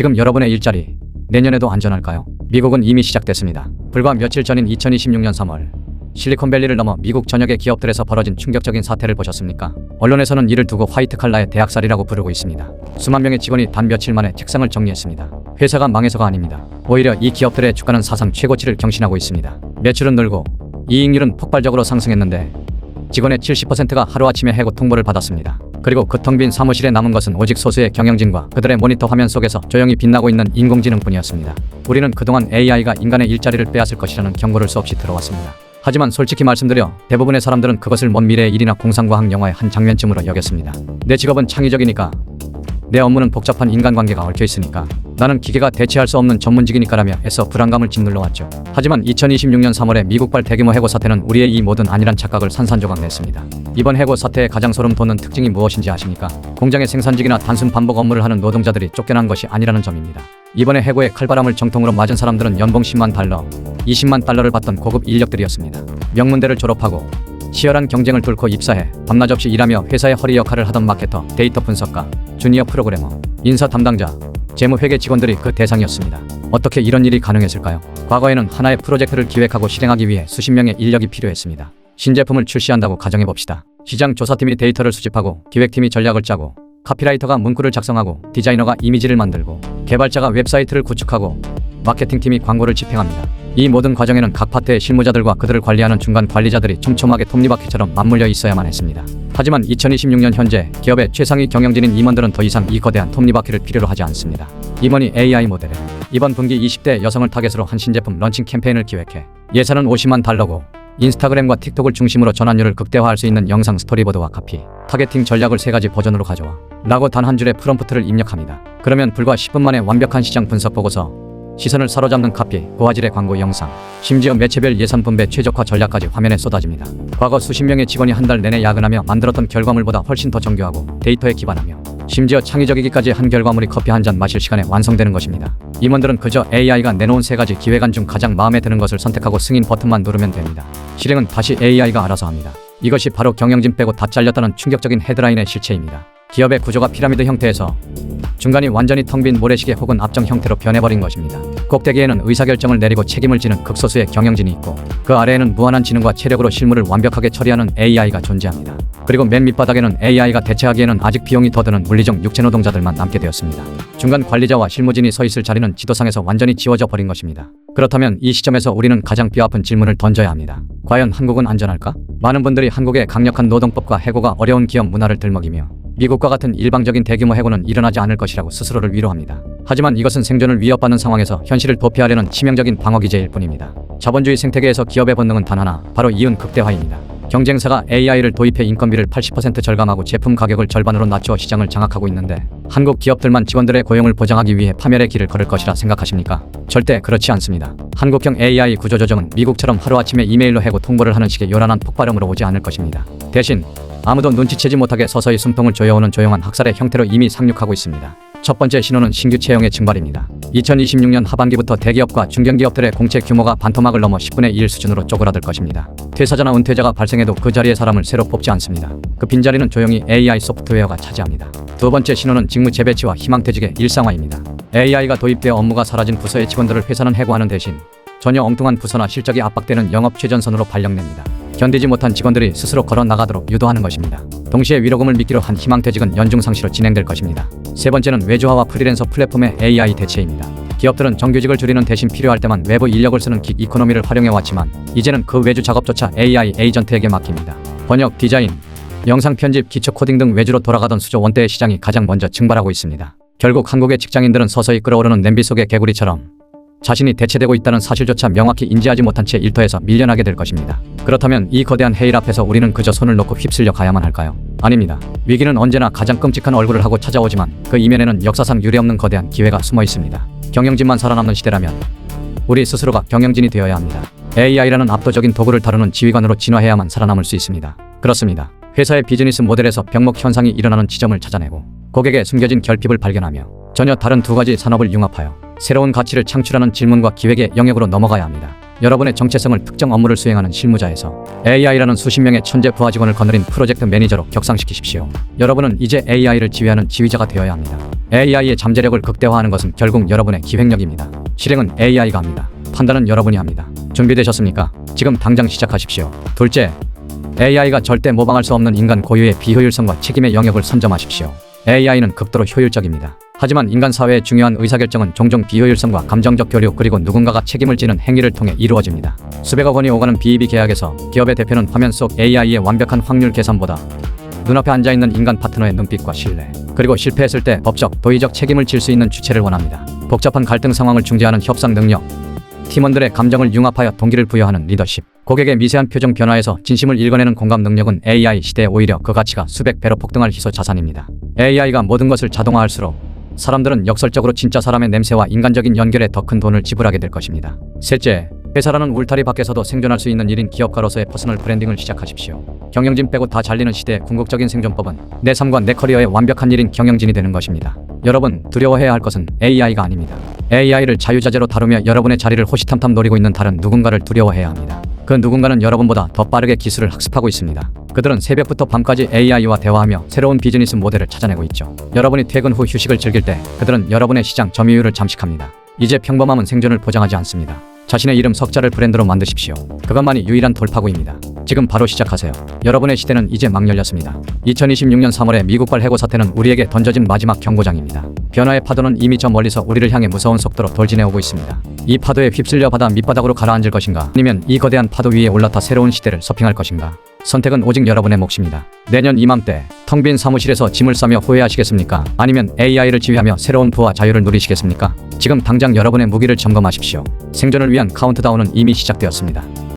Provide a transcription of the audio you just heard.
지금 여러분의 일자리 내년에도 안전할까요? 미국은 이미 시작됐습니다. 불과 며칠 전인 2026년 3월 실리콘밸리를 넘어 미국 전역의 기업들에서 벌어진 충격적인 사태를 보셨습니까? 언론에서는 이를 두고 화이트 칼라의 대학살이라고 부르고 있습니다. 수만 명의 직원이 단 며칠 만에 책상을 정리했습니다. 회사가 망해서가 아닙니다. 오히려 이 기업들의 주가는 사상 최고치를 경신하고 있습니다. 매출은 늘고 이익률은 폭발적으로 상승했는데 직원의 70%가 하루아침에 해고 통보를 받았습니다. 그리고 그 텅 빈 사무실에 남은 것은 오직 소수의 경영진과 그들의 모니터 화면 속에서 조용히 빛나고 있는 인공지능뿐이었습니다. 우리는 그동안 AI가 인간의 일자리를 빼앗을 것이라는 경고를 수없이 들어왔습니다. 하지만 솔직히 말씀드려 대부분의 사람들은 그것을 먼 미래의 일이나 공상과학 영화의 한 장면쯤으로 여겼습니다. 내 직업은 창의적이니까, 내 업무는 복잡한 인간관계가 얽혀있으니까, 나는 기계가 대체할 수 없는 전문직이니까라며 애써 불안감을 짓눌러왔죠. 하지만 2026년 3월의 미국발 대규모 해고 사태는 우리의 이 모든 아니란 착각을 산산조각 냈습니다. 이번 해고 사태의 가장 소름 돋는 특징이 무엇인지 아십니까? 공장의 생산직이나 단순 반복 업무를 하는 노동자들이 쫓겨난 것이 아니라는 점입니다. 이번에 해고의 칼바람을 정통으로 맞은 사람들은 연봉 10만 달러, 20만 달러를 받던 고급 인력들이었습니다. 명문대를 졸업하고 치열한 경쟁을 뚫고 입사해 밤낮 없이 일하며 회사의 허리 역할을 하던 마케터, 데이터 분석가, 주니어 프로그래머, 인사 담당자, 재무회계 직원들이 그 대상이었습니다. 어떻게 이런 일이 가능했을까요? 과거에는 하나의 프로젝트를 기획하고 실행하기 위해 수십 명의 인력이 필요했습니다. 신제품을 출시한다고 가정해봅시다. 시장 조사팀이 데이터를 수집하고, 기획팀이 전략을 짜고, 카피라이터가 문구를 작성하고, 디자이너가 이미지를 만들고, 개발자가 웹사이트를 구축하고, 마케팅팀이 광고를 집행합니다. 이 모든 과정에는 각 파트의 실무자들과 그들을 관리하는 중간 관리자들이 촘촘하게 톱니바퀴처럼 맞물려 있어야만 했습니다. 하지만 2026년 현재 기업의 최상위 경영진인 임원들은 더 이상 이 거대한 톱니바퀴를 필요로 하지 않습니다. 임원이 AI 모델에 이번 분기 20대 여성을 타겟으로 한 신제품 런칭 캠페인을 기획해 예산은 50만 달러고 인스타그램과 틱톡을 중심으로 전환율을 극대화할 수 있는 영상 스토리보드와 카피, 타겟팅 전략을 3가지 버전으로 가져와 라고 단 한 줄의 프롬프트를 입력합니다. 그러면 불과 10분 만에 완벽한 시장 분석 보고서, 시선을 사로잡는 카피, 고화질의 광고 영상, 심지어 매체별 예산 분배 최적화 전략까지 화면에 쏟아집니다. 과거 수십 명의 직원이 한 달 내내 야근하며 만들었던 결과물보다 훨씬 더 정교하고 데이터에 기반하며 심지어 창의적이기까지 한 결과물이 커피 한 잔 마실 시간에 완성되는 것입니다. 임원들은 그저 AI가 내놓은 3가지 기획안 중 가장 마음에 드는 것을 선택하고 승인 버튼만 누르면 됩니다. 실행은 다시 AI가 알아서 합니다. 이것이 바로 경영진 빼고 다 잘렸다는 충격적인 헤드라인의 실체입니다. 기업의 구조가 피라미드 형태에서 중간이 완전히 텅 빈 모래시계 혹은 압정 형태로 변해버린 것입니다. 꼭대기에는 의사결정을 내리고 책임을 지는 극소수의 경영진이 있고, 그 아래에는 무한한 지능과 체력으로 실무를 완벽하게 처리하는 AI가 존재합니다. 그리고 맨 밑바닥에는 AI가 대체하기에는 아직 비용이 더 드는 물리적 육체 노동자들만 남게 되었습니다. 중간 관리자와 실무진이 서 있을 자리는 지도상에서 완전히 지워져 버린 것입니다. 그렇다면 이 시점에서 우리는 가장 뼈아픈 질문을 던져야 합니다. 과연 한국은 안전할까? 많은 분들이 한국의 강력한 노동법과 해고가 어려운 기업 문화를 들먹이며 미국과 같은 일방적인 대규모 해고는 일어나지 않을 것이라고 스스로를 위로합니다. 하지만 이것은 생존을 위협받는 상황에서 현실을 도피하려는 치명적인 방어기제일 뿐입니다. 자본주의 생태계에서 기업의 본능은 단 하나, 바로 이윤 극대화입니다. 경쟁사가 AI를 도입해 인건비를 80% 절감하고 제품 가격을 절반으로 낮추어 시장을 장악하고 있는데, 한국 기업들만 직원들의 고용을 보장하기 위해 파멸의 길을 걸을 것이라 생각하십니까? 절대 그렇지 않습니다. 한국형 AI 구조조정은 미국처럼 하루아침에 이메일로 해고 통보를 하는 식의 요란한 폭발음으로 오지 않을 것입니다. 대신 아무도 눈치채지 못하게 서서히 숨통을 조여오는 조용한 학살의 형태로 이미 상륙하고 있습니다. 첫 번째 신호는 신규 채용의 증발입니다. 2026년 하반기부터 대기업과 중견기업들의 공채 규모가 반토막을 넘어 10분의 1 수준으로 쪼그라들 것입니다. 퇴사자나 은퇴자가 발생해도 그 자리에 사람을 새로 뽑지 않습니다. 그 빈자리는 조용히 AI 소프트웨어가 차지합니다. 두 번째 신호는 직무 재배치와 희망퇴직의 일상화입니다. AI가 도입되어 업무가 사라진 부서의 직원들을 회사는 해고하는 대신 전혀 엉뚱한 부서나 실적이 압박되는 영업 최전선으로 발령냅니다. 견디지 못한 직원들이 스스로 걸어 나가도록 유도하는 것입니다. 동시에 위로금을 미끼로 한 희망퇴직은 연중상시로 진행될 것입니다. 세 번째는 외주화와 프리랜서 플랫폼의 AI 대체입니다. 기업들은 정규직을 줄이는 대신 필요할 때만 외부 인력을 쓰는 긱 이코노미를 활용해왔지만, 이제는 그 외주 작업조차 AI 에이전트에게 맡깁니다. 번역, 디자인, 영상 편집, 기초 코딩 등 외주로 돌아가던 수조 원대의 시장이 가장 먼저 증발하고 있습니다. 결국 한국의 직장인들은 서서히 끓어오르는 냄비 속의 개구리처럼 자신이 대체되고 있다는 사실조차 명확히 인지하지 못한 채 일터에서 밀려나게 될 것입니다. 그렇다면 이 거대한 해일 앞에서 우리는 그저 손을 놓고 휩쓸려 가야만 할까요? 아닙니다. 위기는 언제나 가장 끔찍한 얼굴을 하고 찾아오지만 그 이면에는 역사상 유례없는 거대한 기회가 숨어 있습니다. 경영진만 살아남는 시대라면 우리 스스로가 경영진이 되어야 합니다. AI라는 압도적인 도구를 다루는 지휘관으로 진화해야만 살아남을 수 있습니다. 그렇습니다. 회사의 비즈니스 모델에서 병목 현상이 일어나는 지점을 찾아내고 고객의 숨겨진 결핍을 발견하며 전혀 다른 2가지 산업을 융합하여 새로운 가치를 창출하는 질문과 기획의 영역으로 넘어가야 합니다. 여러분의 정체성을 특정 업무를 수행하는 실무자에서 AI라는 수십 명의 천재 부하 직원을 거느린 프로젝트 매니저로 격상시키십시오. 여러분은 이제 AI를 지휘하는 지휘자가 되어야 합니다. AI의 잠재력을 극대화하는 것은 결국 여러분의 기획력입니다. 실행은 AI가 합니다. 판단은 여러분이 합니다. 준비되셨습니까? 지금 당장 시작하십시오. 둘째, AI가 절대 모방할 수 없는 인간 고유의 비효율성과 책임의 영역을 선점하십시오. AI는 극도로 효율적입니다. 하지만 인간 사회의 중요한 의사결정은 종종 비효율성과 감정적 교류 그리고 누군가가 책임을 지는 행위를 통해 이루어집니다. 수백억 원이 오가는 BEB 계약에서 기업의 대표는 화면 속 AI의 완벽한 확률 계산보다 눈앞에 앉아있는 인간 파트너의 눈빛과 신뢰, 그리고 실패했을 때 법적, 도의적 책임을 질 수 있는 주체를 원합니다. 복잡한 갈등 상황을 중재하는 협상 능력, 팀원들의 감정을 융합하여 동기를 부여하는 리더십, 고객의 미세한 표정 변화에서 진심을 읽어내는 공감 능력은 AI 시대에 오히려 그 가치가 수백 배로 폭등할 희소 자산입니다. AI가 모든 것을 자동화할수록 사람들은 역설적으로 진짜 사람의 냄새와 인간적인 연결에 더 큰 돈을 지불하게 될 것입니다. 셋째, 회사라는 울타리 밖에서도 생존할 수 있는 1인 기업가로서의 퍼스널 브랜딩을 시작하십시오. 경영진 빼고 다 잘리는 시대의 궁극적인 생존법은 내 삶과 내 커리어의 완벽한 1인 경영진이 되는 것입니다. 여러분, 두려워해야 할 것은 AI가 아닙니다. AI를 자유자재로 다루며 여러분의 자리를 호시탐탐 노리고 있는 다른 누군가를 두려워해야 합니다. 그 누군가는 여러분보다 더 빠르게 기술을 학습하고 있습니다. 그들은 새벽부터 밤까지 AI와 대화하며 새로운 비즈니스 모델을 찾아내고 있죠. 여러분이 퇴근 후 휴식을 즐길 때 그들은 여러분의 시장 점유율을 잠식합니다. 이제 평범함은 생존을 보장하지 않습니다. 자신의 이름 석자를 브랜드로 만드십시오. 그것만이 유일한 돌파구입니다. 지금 바로 시작하세요. 여러분의 시대는 이제 막 열렸습니다. 2026년 3월의 미국발 해고 사태는 우리에게 던져진 마지막 경고장입니다. 변화의 파도는 이미 저 멀리서 우리를 향해 무서운 속도로 돌진해오고 있습니다. 이 파도에 휩쓸려 바다 밑바닥으로 가라앉을 것인가, 아니면 이 거대한 파도 위에 올라타 새로운 시대를 서핑할 것인가. 선택은 오직 여러분의 몫입니다. 내년 이맘때 텅 빈 사무실에서 짐을 싸며 후회하시겠습니까? 아니면 AI를 지휘하며 새로운 부와 자유를 누리시겠습니까? 지금 당장 여러분의 무기를 점검하십시오. 생존을 위한 카운트다운은 이미 시작되었습니다.